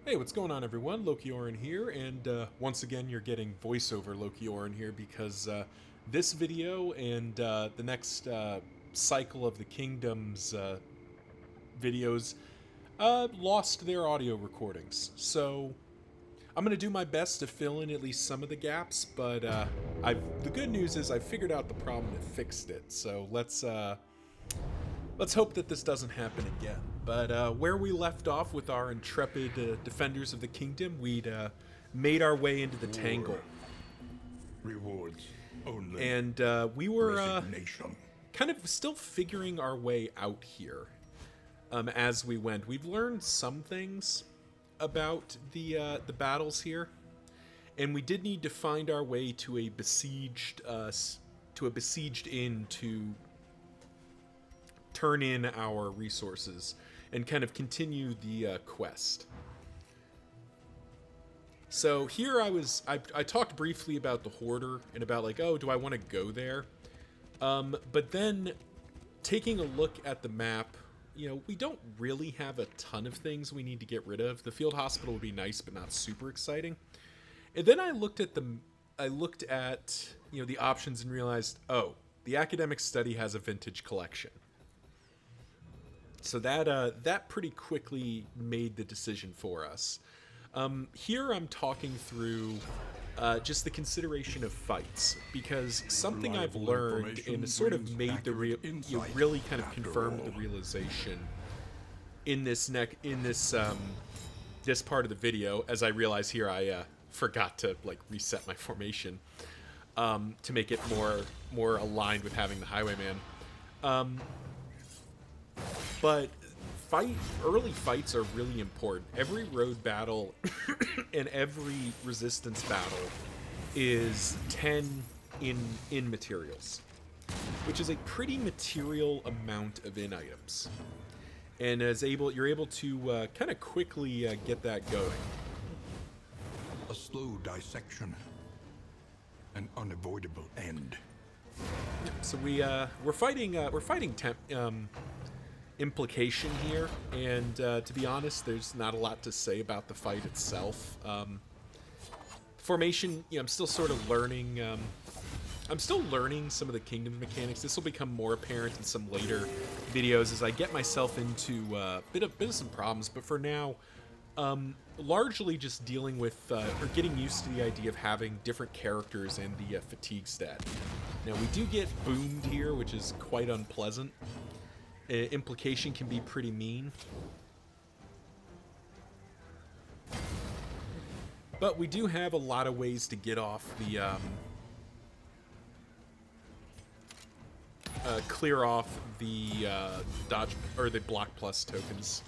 Hey, what's going on, everyone? Loki Orin here, and once again, you're getting voiceover Loki Orin here because this video and the next cycle of the Kingdoms videos lost their audio recordings. So I'm gonna do my best to fill in at least some of the gaps, but the good news is I figured out the problem and fixed it. So let's hope that this doesn't happen again. But where we left off with our intrepid defenders of the kingdom, we'd made our way into the Tangle. Rewards only. And we were Resignation. kind of still figuring our way out here as we went. We've learned some things about the battles here, and we did need to find our way to a besieged inn to turn in our resources and kind of continue the quest. So here I talked briefly about the Hoarder and about like, oh, do I want to go there? But then taking a look at the map, we don't really have a ton of things we need to get rid of. The field hospital would be nice, but not super exciting. And then I looked at the options and realized, oh, the academic study has a vintage collection. So that pretty quickly made the decision for us. Here I'm talking through just the consideration of fights, because something I've learned and sort of made really kind of confirmed the realization in this this part of the video, as I realize here I forgot to like reset my formation to make it more aligned with having the Highwayman. But early fights are really important. Every road battle and every resistance battle is 10 in materials, which is a pretty material amount of in items. And you're able to kind of quickly get that going. A slow dissection. An unavoidable end. So we're fighting implication here, and to be honest, there's not a lot to say about the fight itself. Formation, I'm still sort of learning. I'm still learning some of the kingdom mechanics. This will become more apparent in some later videos as I get myself into a bit of some problems. But for now, largely just dealing with or getting used to the idea of having different characters and the fatigue stat. Now we do get boomed here, which is quite unpleasant. Implication can be pretty mean. But we do have a lot of ways to get off the clear off the dodge or the block plus tokens.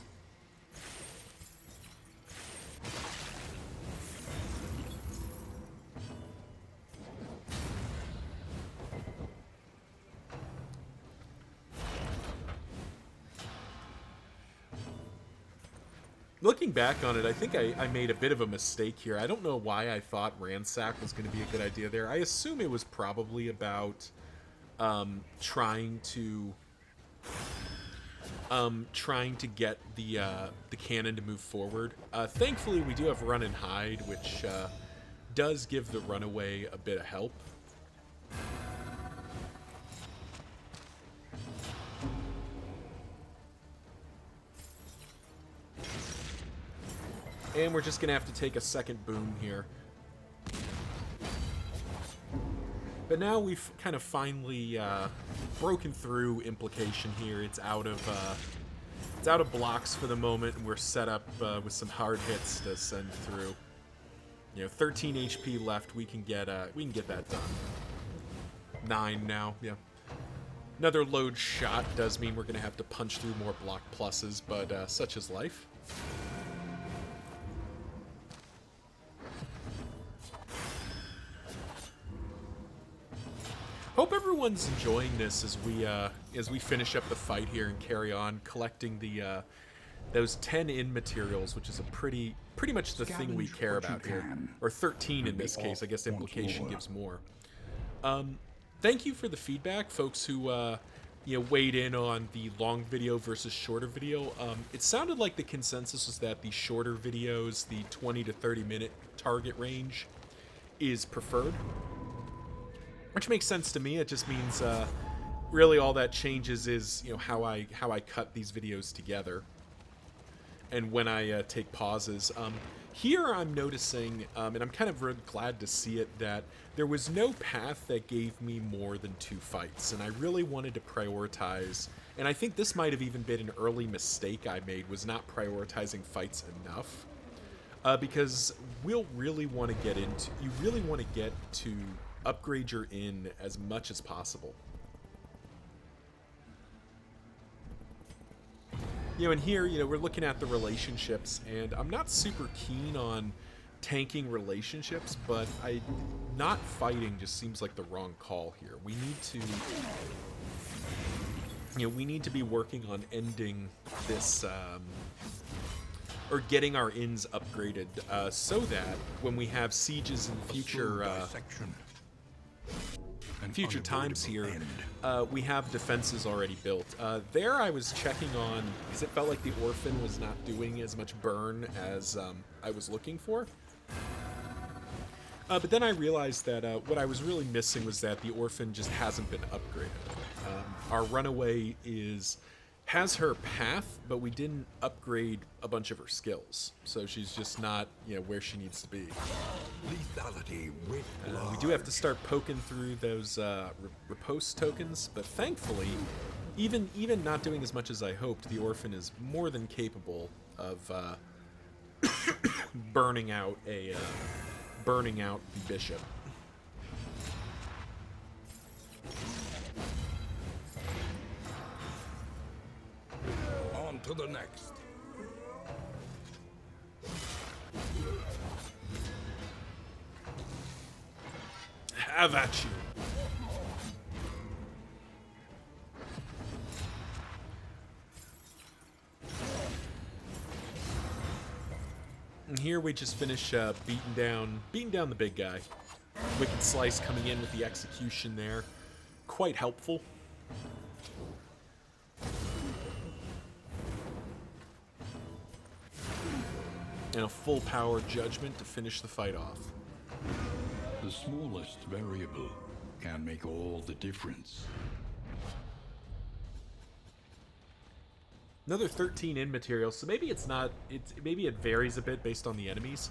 Looking back on it, I think I made a bit of a mistake here. I don't know why I thought Ransack was going to be a good idea there. I assume it was probably about trying to get the cannon to move forward. Thankfully, we do have Run and Hide, which does give the runaway a bit of help. And we're just going to have to take a second boom here. But now we've kind of finally broken through implication here. It's out of blocks for the moment, and we're set up with some hard hits to send through. 13 HP left. We can get that done. 9 now. Yeah. Another load shot does mean we're going to have to punch through more block pluses, but such is life. Hope everyone's enjoying this as we finish up the fight here and carry on collecting the those 10 in materials, which is a pretty much the thing we care about here, or 13 in this case. I guess implication gives more. Thank you for the feedback, folks who weighed in on the long video versus shorter video. It sounded like the consensus was that the shorter videos, the 20 to 30 minute target range, is preferred, which makes sense to me. It just means really all that changes is how I cut these videos together and when I take pauses. Here I'm noticing, and I'm kind of really glad to see it, that there was no path that gave me more than 2 fights, and I really wanted to prioritize, and I think this might have even been an early mistake I made, was not prioritizing fights enough, because you really want to get to upgrade your inn as much as possible. And here, we're looking at the relationships, and I'm not super keen on tanking relationships, but not fighting just seems like the wrong call here. We need to be working on ending this, or getting our inns upgraded, so that when we have sieges in future times here, we have defenses already built. There I was checking on, because it felt like the Orphan was not doing as much burn as I was looking for. But then I realized that what I was really missing was that the Orphan just hasn't been upgraded. Our Runaway has her path, but we didn't upgrade a bunch of her skills. So she's just not, where she needs to be. Lethality writ We do have to start poking through those riposte tokens, but thankfully, even not doing as much as I hoped, the Orphan is more than capable of burning out the bishop. On to the next. Have at you. And here we just finish beating down the big guy. Wicked Slice coming in with the execution there. Quite helpful. And a full power Judgment to finish the fight off. The smallest variable can make all the difference. Another 13 in material, so maybe maybe it varies a bit based on the enemies.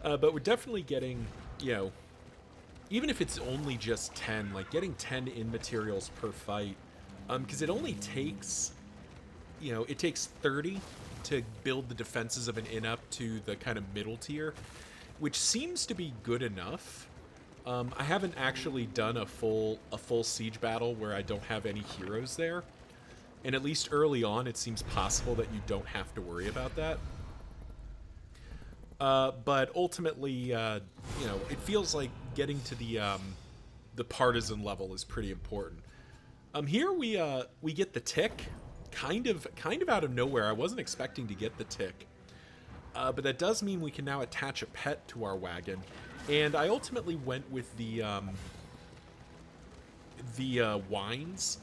But we're definitely getting, even if it's only just 10, like getting 10 in materials per fight, because it only takes, it takes 30 to build the defenses of an inn up to the kind of middle tier, which seems to be good enough. I haven't actually done a full siege battle where I don't have any heroes there, and at least early on it seems possible that you don't have to worry about that. But ultimately, it feels like getting to the partisan level is pretty important. Here we get the tick, kind of out of nowhere. I wasn't expecting to get the tick, but that does mean we can now attach a pet to our wagon. And I ultimately went with the wines,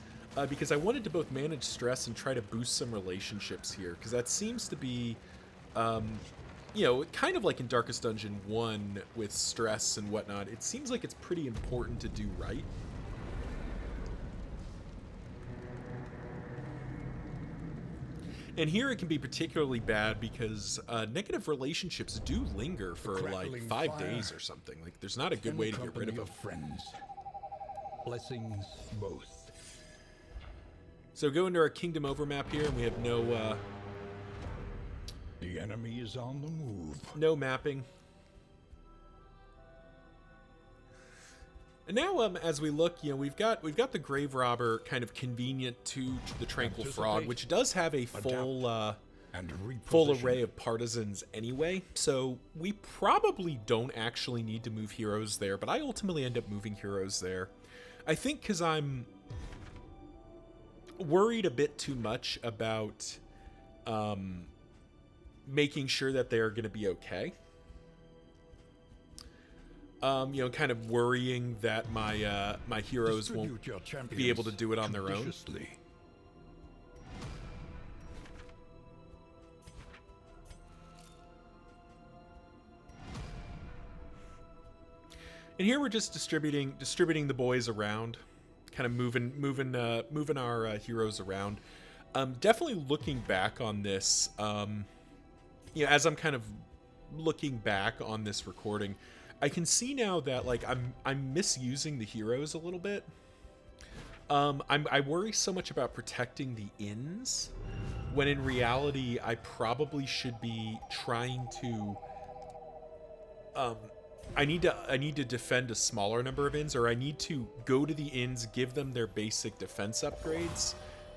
because I wanted to both manage stress and try to boost some relationships here, because that seems to be, kind of like in Darkest Dungeon 1 with stress and whatnot. It seems like it's pretty important to do right. And here it can be particularly bad because negative relationships do linger for like 5 days or something. Like, there's not a good way to get rid of them. Friends. Blessings both. So go into our Kingdom Overmap here, and we have no The enemy is on the move. no mapping. And now, as we look, we've got the Grave Robber kind of convenient to the Tranquil Fraud, which does have a full array of partisans anyway. So we probably don't actually need to move heroes there, but I ultimately end up moving heroes there. I think because I'm worried a bit too much about making sure that they're going to be okay. You know, kind of worrying that my my heroes won't Distribute your champions be able to do it on their own. judiciously. And here we're just distributing the boys around, kind of moving our heroes around. Definitely looking back on this, you know, as I'm kind of looking back on this recording, I can see now that like I'm misusing the heroes a little bit. I worry so much about protecting the inns, when in reality I probably should be trying to. I need to defend a smaller number of inns, or I need to go to the inns, give them their basic defense upgrades,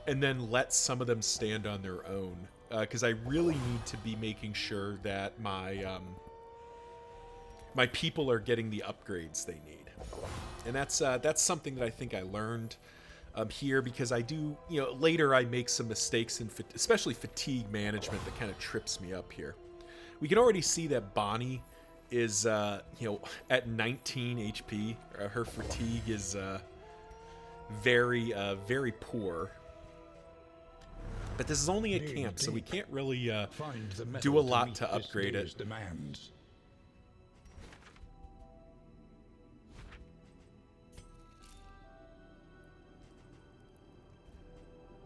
and then let some of them stand on their own. Because I really need to be making sure that my my people are getting the upgrades they need, and that's something that I think I learned here, because I do, you know, later I make some mistakes in especially fatigue management that kind of trips me up here. We can already see that Bonnie is you know, at 19 HP. Her fatigue is very poor. But this is only a camp, so we can't really do a lot to upgrade it. Demands.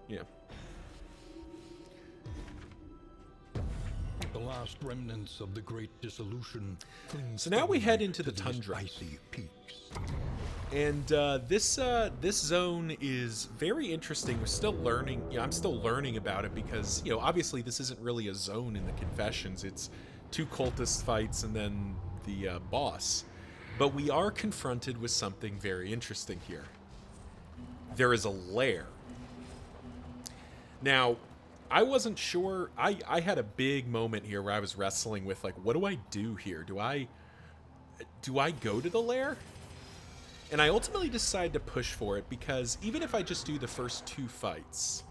Yeah. The last remnants of the great dissolution. So now we head into the tundra. Icy peaks. And this zone is very interesting. We're still learning. I'm still learning about it because, you know, obviously this isn't really a zone in the Confessions. It's 2 cultist fights and then the boss. But we are confronted with something very interesting here. There is a lair. Now, I wasn't sure. I had a big moment here where I was wrestling with, like, what do I do here? Do I go to the lair? And I ultimately decided to push for it, because even if I just do the first 2 fights,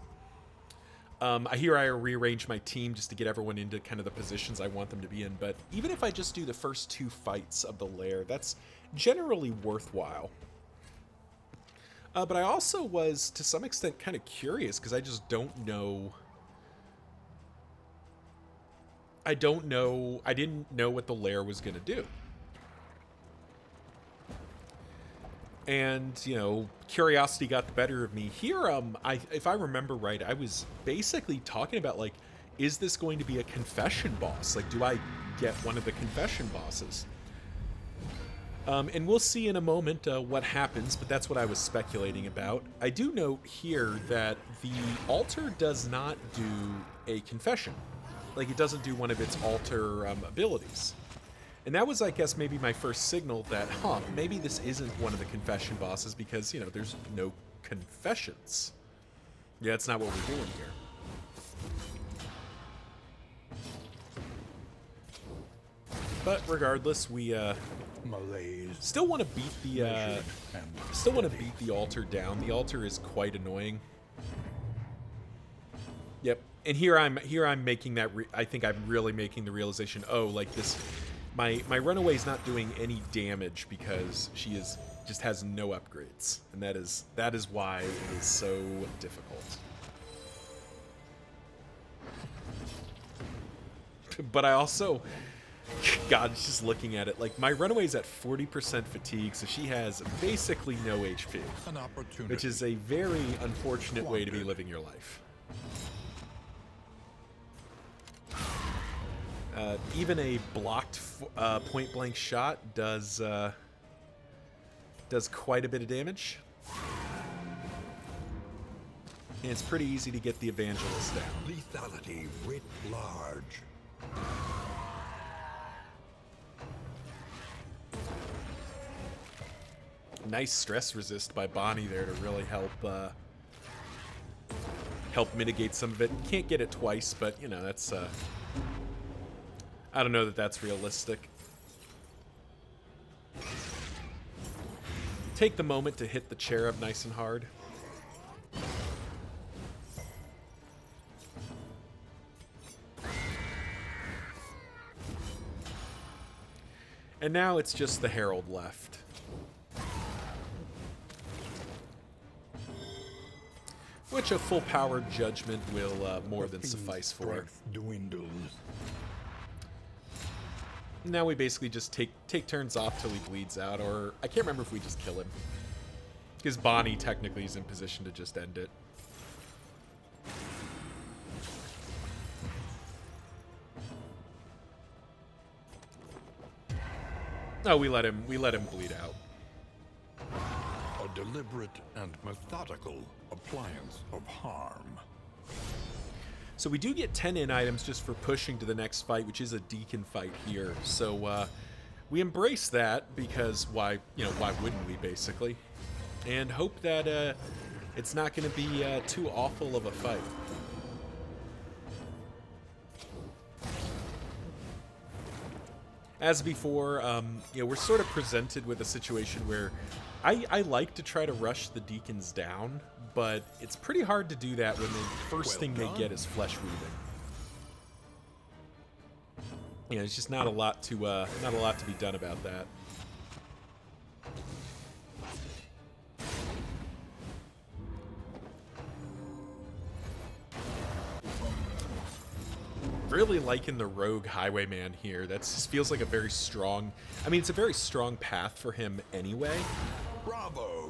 I rearrange my team just to get everyone into kind of the positions I want them to be in. But even if I just do the first 2 fights of the lair, that's generally worthwhile. But I also was, to some extent, kind of curious, because I just don't know. I didn't know what the lair was going to do. And, you know, curiosity got the better of me. Here, if I remember right, I was basically talking about, like, is this going to be a confession boss? Like, do I get one of the confession bosses? And we'll see in a moment what happens, but that's what I was speculating about. I do note here that the altar does not do a confession. Like, it doesn't do one of its altar abilities. And that was, I guess, maybe my first signal that, maybe this isn't one of the confession bosses, because, you know, there's no confessions. Yeah, that's not what we're doing here. But regardless, we Malaise. still want to beat the altar down. The altar is quite annoying. Yep. And here I'm making that. I think I'm really making the realization. Oh, like this. My runaway's not doing any damage because she just has no upgrades, and that is why it is so difficult. But I also, God, just looking at it, like, my runaway's at 40% fatigue, so she has basically no HP, An opportunity. which is a very unfortunate way to be living your life. Even a blocked point-blank shot does quite a bit of damage. And it's pretty easy to get the Evangelist down. Lethality writ large. Nice stress resist by Bonnie there to really help mitigate some of it. Can't get it twice, but, you know, that's I don't know that that's realistic. Take the moment to hit the cherub nice and hard. And now it's just the Herald left. Which a full-powered judgment will more than suffice for. Strength dwindles. Now we basically just take turns off till he bleeds out, or I can't remember if we just kill him. Because Bonnie technically is in position to just end it. No, we let him bleed out. A deliberate and methodical appliance of harm. So we do get 10 in items just for pushing to the next fight, which is a Deacon fight here. So we embrace that because why wouldn't we, basically? And hope that it's not going to be too awful of a fight. As before, we're sort of presented with a situation where I like to try to rush the Deacons down, but it's pretty hard to do that when the first thing they get is flesh weaving. It's just not a lot to be done about that. Really liking the rogue highwayman here. That just feels like a very strong... I mean, it's a very strong path for him anyway. Bravo!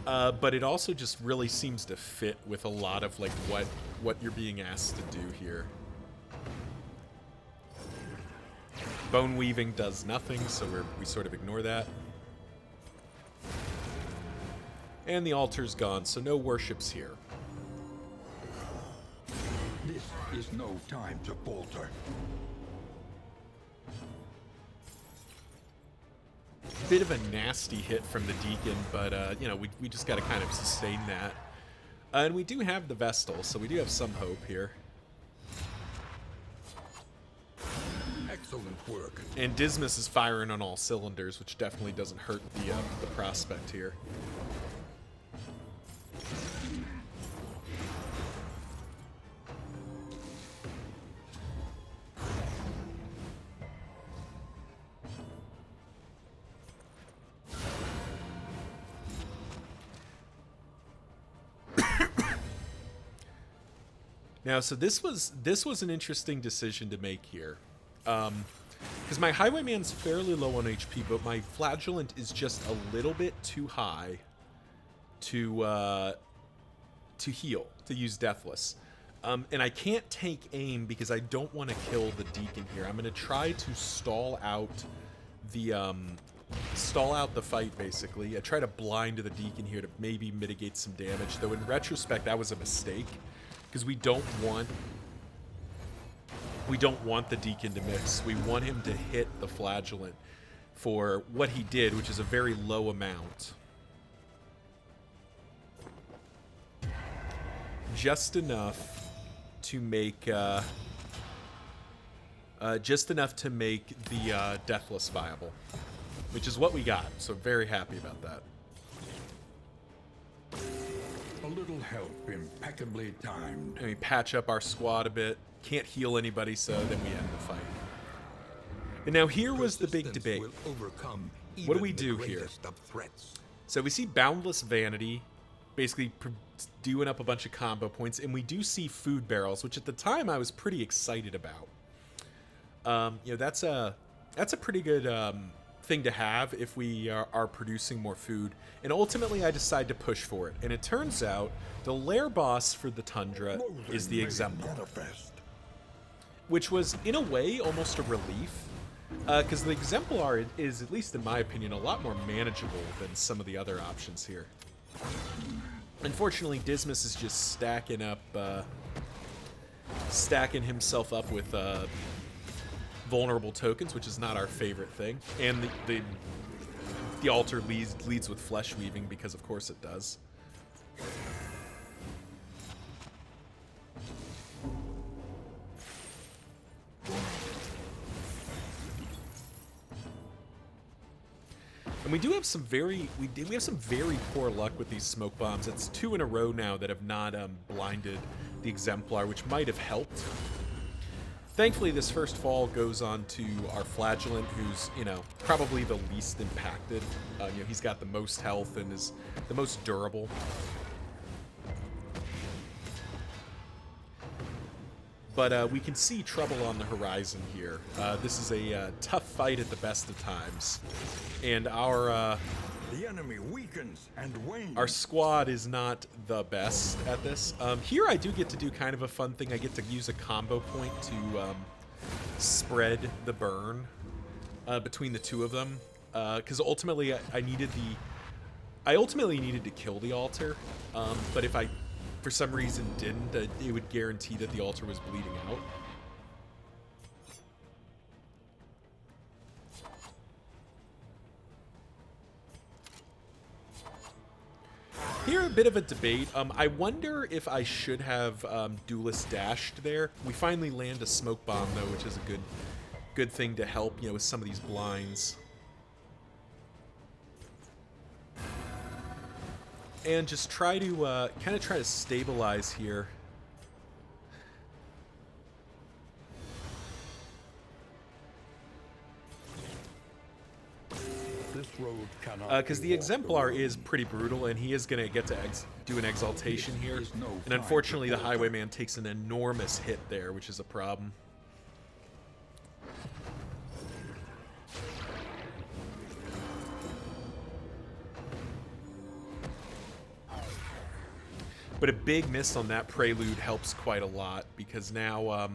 But it also just really seems to fit with a lot of like what you're being asked to do here. Bone weaving does nothing, so we sort of ignore that. And the altar's gone, so no worships here. This is no time to falter. Bit of a nasty hit from the Deacon, but we just got to kind of sustain that. And we do have the Vestal, so we do have some hope here. Excellent work. And Dismas is firing on all cylinders, which definitely doesn't hurt the prospect here. Now, so this was an interesting decision to make here. Because my Highwayman's fairly low on HP, but my Flagellant is just a little bit too high to heal, to use Deathless. And I can't take aim because I don't want to kill the Deacon here. I'm going to try to stall out the fight, basically. I try to blind the Deacon here to maybe mitigate some damage, though in retrospect that was a mistake, because we don't want the Deacon to miss. We want him to hit the Flagellant for what he did, which is a very low amount. Just enough to make the Deathless viable, which is what we got. So very happy about that. A little help impeccably timed. And we patch up our squad a bit. Can't heal anybody, so then we end the fight. And now here was the big debate. What do we do here? So we see Boundless Vanity basically doing up a bunch of combo points, and we do see food barrels, which at the time I was pretty excited about. That's a pretty good thing to have if we are producing more food. And ultimately I decide to push for it. And it turns out the lair boss for the Tundra is the Exemplar, which was in a way almost a relief, because the Exemplar is, at least in my opinion, a lot more manageable than some of the other options here. Unfortunately, Dismas is just stacking himself up with vulnerable tokens, which is not our favorite thing. And the altar leads with flesh weaving, because of course it does. And we do have some very poor luck with these smoke bombs. It's 2 in a row now that have not blinded the Exemplar, which might have helped. Thankfully, this first fall goes on to our Flagellant, who's, you know, probably the least impacted. You know, he's got the most health and is the most durable. But we can see trouble on the horizon here. This is a tough fight at the best of times. And The enemy weakens and wanes. our squad is not the best at this. Here I do get to do kind of a fun thing. I get to use a combo point to spread the burn between the two of them. Because ultimately I ultimately needed to kill the altar. But if I, for some reason, didn't, it would guarantee that the altar was bleeding out. Here, a bit of a debate. I wonder if I should have Duelist dashed there. We finally land a smoke bomb, though, which is a good thing to help, you know, with some of these blinds. And just try to, kind of try to stabilize here. This road cannot Because be the walked Exemplar alone. is pretty brutal, and he is going to get to do an Exaltation here. There's no And time unfortunately, to the Highwayman takes an enormous hit there, which is a problem. But a big miss on that Prelude helps quite a lot, because now,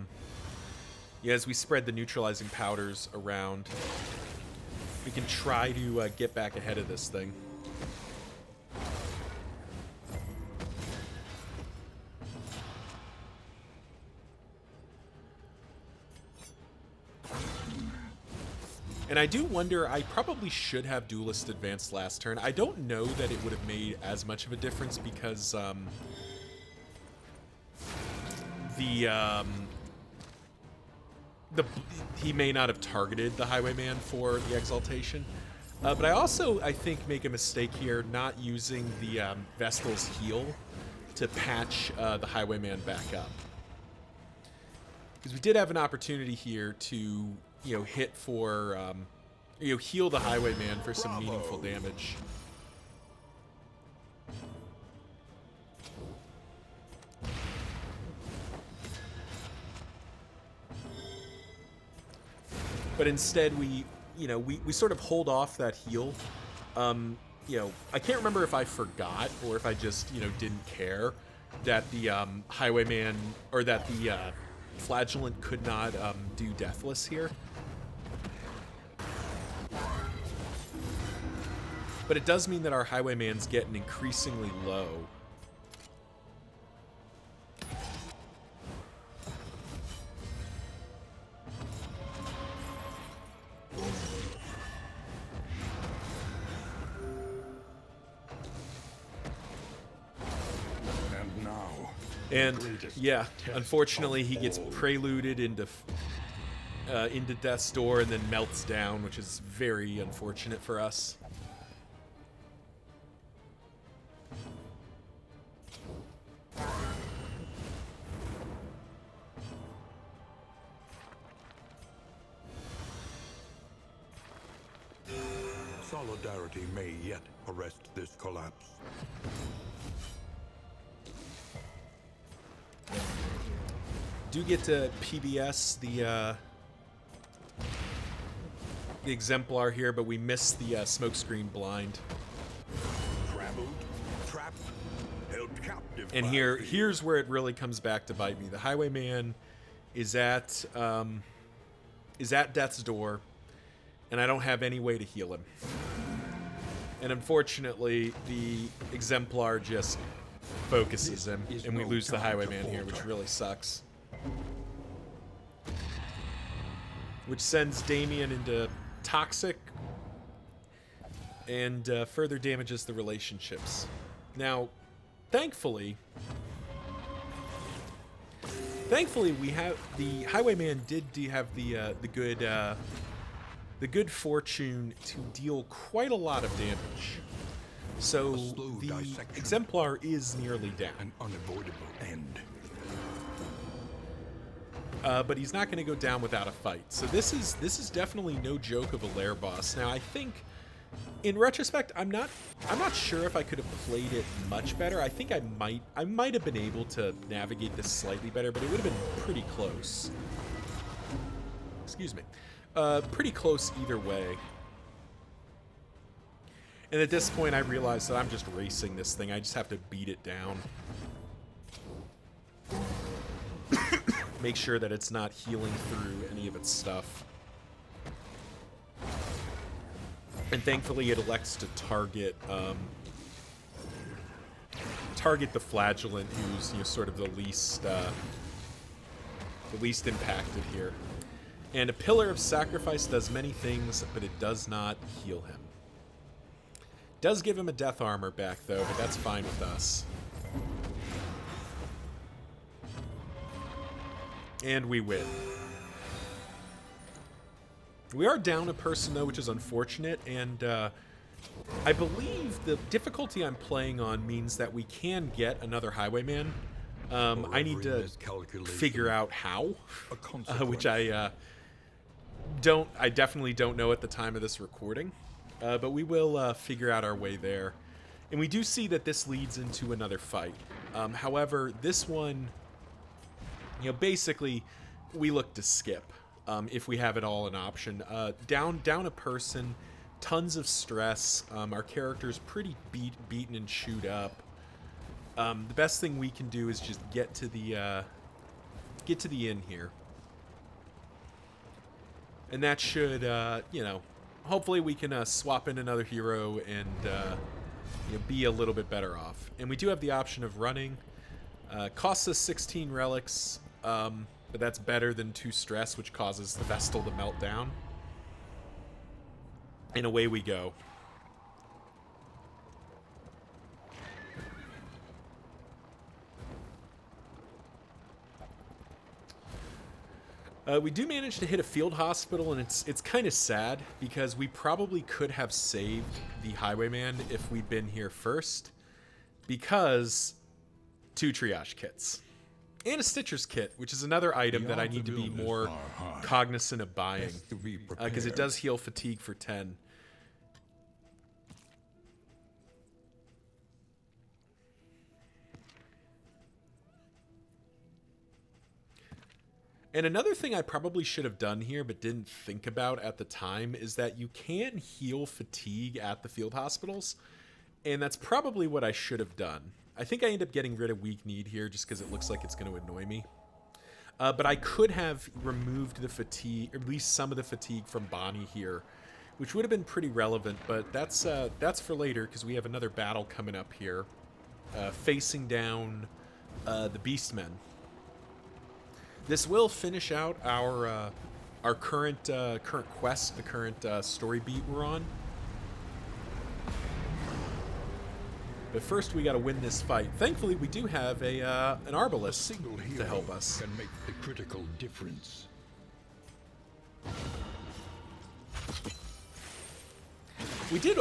yeah, as we spread the neutralizing powders around, we can try to get back ahead of this thing. And I do wonder, I probably should have Duelist advanced last turn. I don't know that it would have made as much of a difference because he may not have targeted the Highwayman for the Exaltation. But I also, I think, make a mistake here not using the Vestal's heal to patch the Highwayman back up. Because we did have an opportunity here to, you know, hit for, you know, heal the Highwayman for some meaningful damage. But instead we, you know, we sort of hold off that heal. You know, I can't remember if I forgot or if I just, you know, didn't care that the Highwayman, or that the Flagellant could not do Deathless here. But it does mean that our Highwayman's getting increasingly low. And now, And greatest yeah, test unfortunately, of he gets all. preluded into Death's Door and then melts down, which is very unfortunate for us. Solidarity may yet arrest this collapse. Do get to PBS the Exemplar here, but we missed the smokescreen blind. Traveled, trapped, held captive. And by here, fear. here's where it really comes back to bite me. The Highwayman is at Death's Door, and I don't have any way to heal him. And unfortunately, the Exemplar just focuses him, is and we no lose the time to Highwayman here, which falter. really sucks. Which sends Damien into Toxic, and further damages the relationships. Now, thankfully, we have the Highwayman did have the good fortune to deal quite a lot of damage. So A slow the dissection. Exemplar is nearly down. An unavoidable end. but he's not going to go down without a fight. So this is definitely no joke of a lair boss. Now I think, in retrospect, I'm not sure if I could have played it much better. I think I might have been able to navigate this slightly better, but it would have been pretty close. Excuse me, pretty close either way. And at this point, I realized that I'm just racing this thing. I just have to beat it down. Make sure that it's not healing through any of its stuff. And thankfully, it elects to target the flagellant, who's, you know, sort of the least impacted here. And a Pillar of Sacrifice does many things, but it does not heal him. Does give him a death armor back, though, but that's fine with us. And we win. We are down a person, though, which is unfortunate, and I believe the difficulty I'm playing on means that we can get another Highwayman. I need to figure out how, which I definitely don't know at the time of this recording, but we will figure out our way there. And we do see that this leads into another fight. However, this one, you know, basically, we look to skip if we have it all an option. Down a person, tons of stress. Our character's pretty beaten and chewed up. The best thing we can do is just get to the inn here, and that should, you know, hopefully we can swap in another hero and you know, be a little bit better off. And we do have the option of running. Costs us 16 relics, but that's better than 2 stress, which causes the Vestal to melt down. And away we go. We do manage to hit a field hospital, and it's kind of sad because we probably could have saved the Highwayman if we'd been here first, because 2 triage kits and a Stitcher's kit, which is another item that I need to be more cognizant of buying, because it does heal fatigue for 10. And another thing I probably should have done here but didn't think about at the time is that you can heal fatigue at the field hospitals, and that's probably what I should have done. I think I end up getting rid of weak need here just because it looks like it's going to annoy me. But I could have removed the fatigue, or at least some of the fatigue from Bonnie here, which would have been pretty relevant, but that's for later because we have another battle coming up here, facing down the Beastmen. This will finish out our current quest, the current story beat we're on. But first, we got to win this fight. Thankfully, we do have an Arbalest to help us. Can make the critical difference.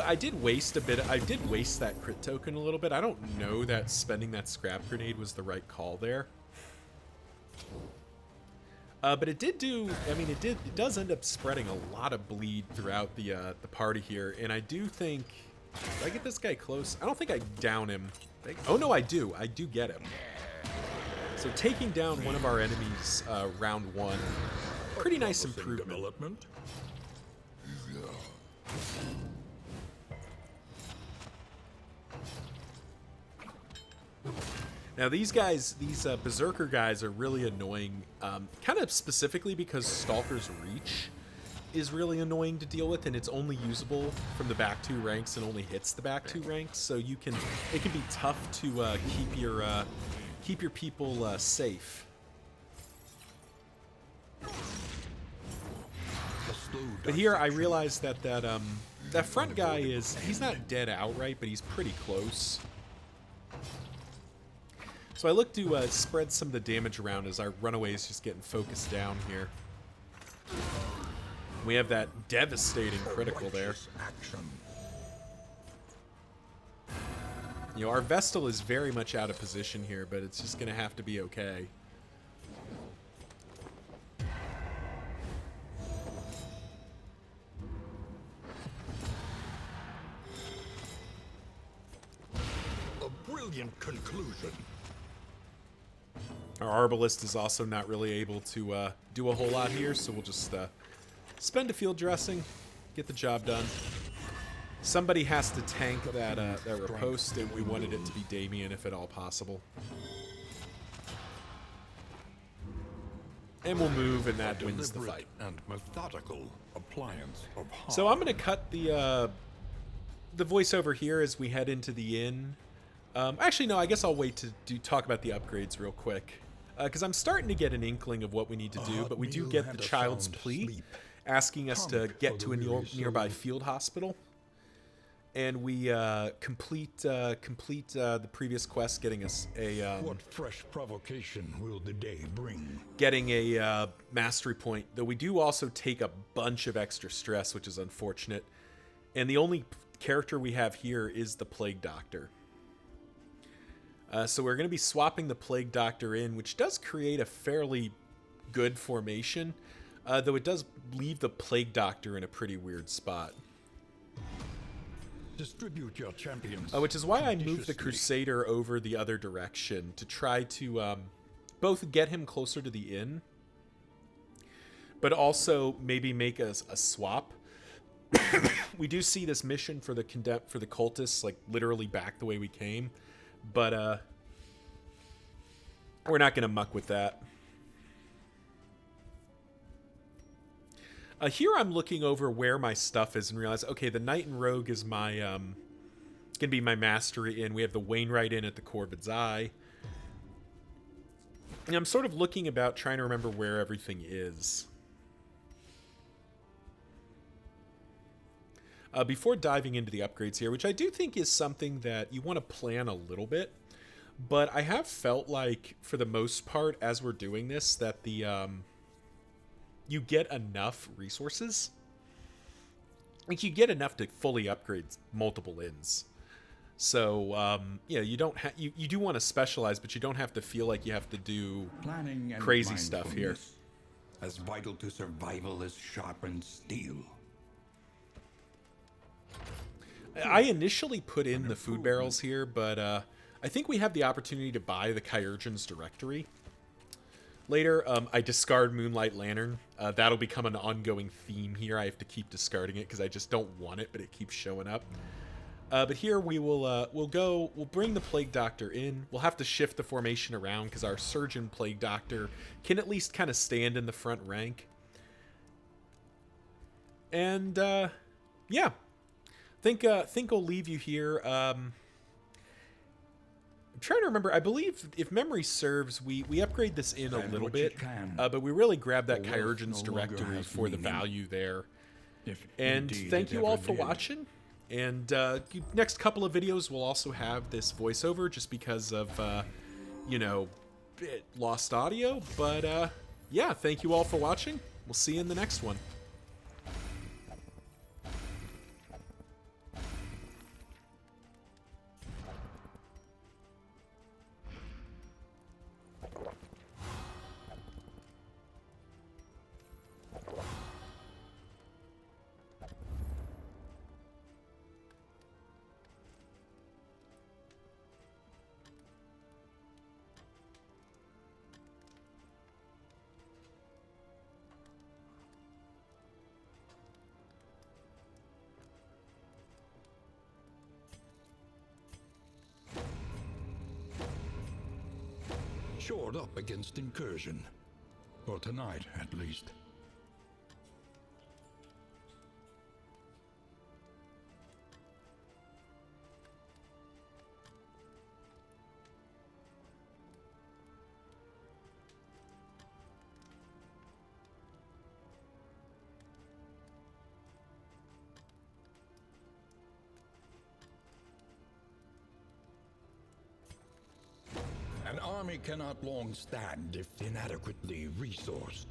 I did waste a bit. I did waste that crit token a little bit. I don't know that spending that scrap grenade was the right call there. But it did do. I mean, it does end up spreading a lot of bleed throughout the party here, and I do think. Did I get this guy close? I don't think I down him. Oh no, I do. I do get him. So taking down one of our enemies round 1, pretty nice improvement. Development. Now these guys, these Berserker guys are really annoying, kind of specifically because Stalker's Reach is really annoying to deal with, and it's only usable from the back 2 ranks and only hits the back 2 ranks, so it can be tough to keep your people safe. But here I realized that that front guy he's not dead outright, but he's pretty close. So I look to spread some of the damage around as our runaway is just getting focused down here. We have that devastating critical there. Action. You know, our Vestal is very much out of position here, but it's just going to have to be okay. brilliant conclusion. Our Arbalist is also not really able to do a whole lot here, so we'll just spend a field dressing, get the job done. Somebody has to tank that riposte, and we wanted it to be Damien if at all possible. And we'll move, and that wins the fight. And methodical appliance of harm. So I'm going to cut the voiceover here as we head into the inn. Actually, no, I guess I'll wait to talk about the upgrades real quick. Because I'm starting to get an inkling of what we need to do, but we do get the child's plea asking us to get to a nearby field hospital. And we complete the previous quest, getting us a what fresh provocation will the day bring? getting a mastery point. Though we do also take a bunch of extra stress, which is unfortunate. And the only character we have here is the Plague Doctor. So we're going to be swapping the Plague Doctor in, which does create a fairly good formation, though it does leave the Plague Doctor in a pretty weird spot. Distribute your champions. Which is why I moved the Crusader over the other direction, to try to both get him closer to the inn, but also maybe make a swap. We do see this mission for the cultists, like, literally back the way we came, but we're not going to muck with that. Here I'm looking over where my stuff is and realize, okay, the Knight and Rogue is my, gonna be my mastery inn. We have the Wainwright Inn at the Corvid's Eye. And I'm sort of looking about, trying to remember where everything is. Before diving into the upgrades here, which I do think is something that you want to plan a little bit, but I have felt like, for the most part, as we're doing this, that the, you get enough resources. Like, you get enough to fully upgrade multiple inns. So, yeah, you don't you do want to specialize, but you don't have to feel like you have to do Planning and crazy stuff here. As vital to survival as sharpened steel. I initially put in the food barrels here, but I think we have the opportunity to buy the Kyurgeon's Directory. Later, I discard Moonlight Lantern. That'll become an ongoing theme here. I have to keep discarding it because I just don't want it, but it keeps showing up. But here we will we'll bring the Plague Doctor in. We'll have to shift the formation around because our Surgeon Plague Doctor can at least kind of stand in the front rank. And yeah, think I'll leave you here. I'm trying to remember. I believe, if memory serves, we upgrade this in a little bit, but we really grab that Kyurgeon's Directory for the value there. And thank you all for watching. And next couple of videos will also have this voiceover, just because of you know, lost audio. But yeah, thank you all for watching. We'll see you in the next one. Shored up against incursion. For tonight, at least. An army cannot long stand if inadequately resourced.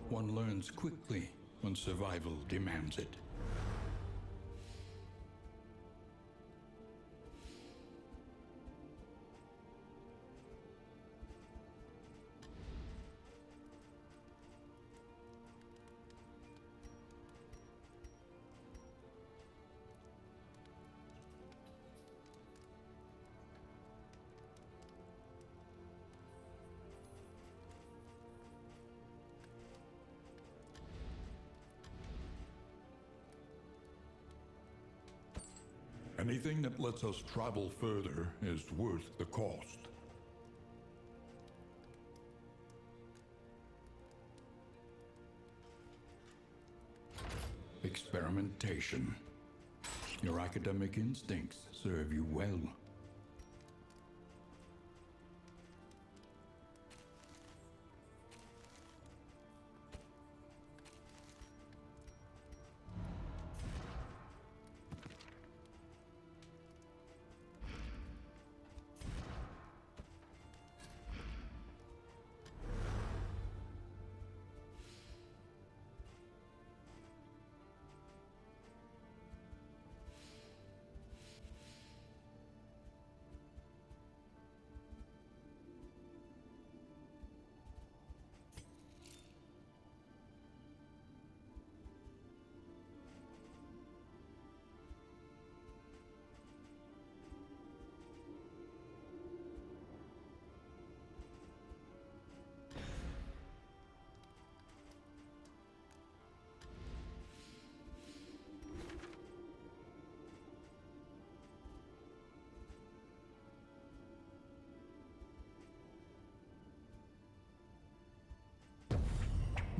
One learns quickly when survival demands it. Anything that lets us travel further is worth the cost. Experimentation. Your academic instincts serve you well.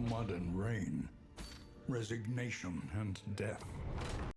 Mud and rain, resignation and death.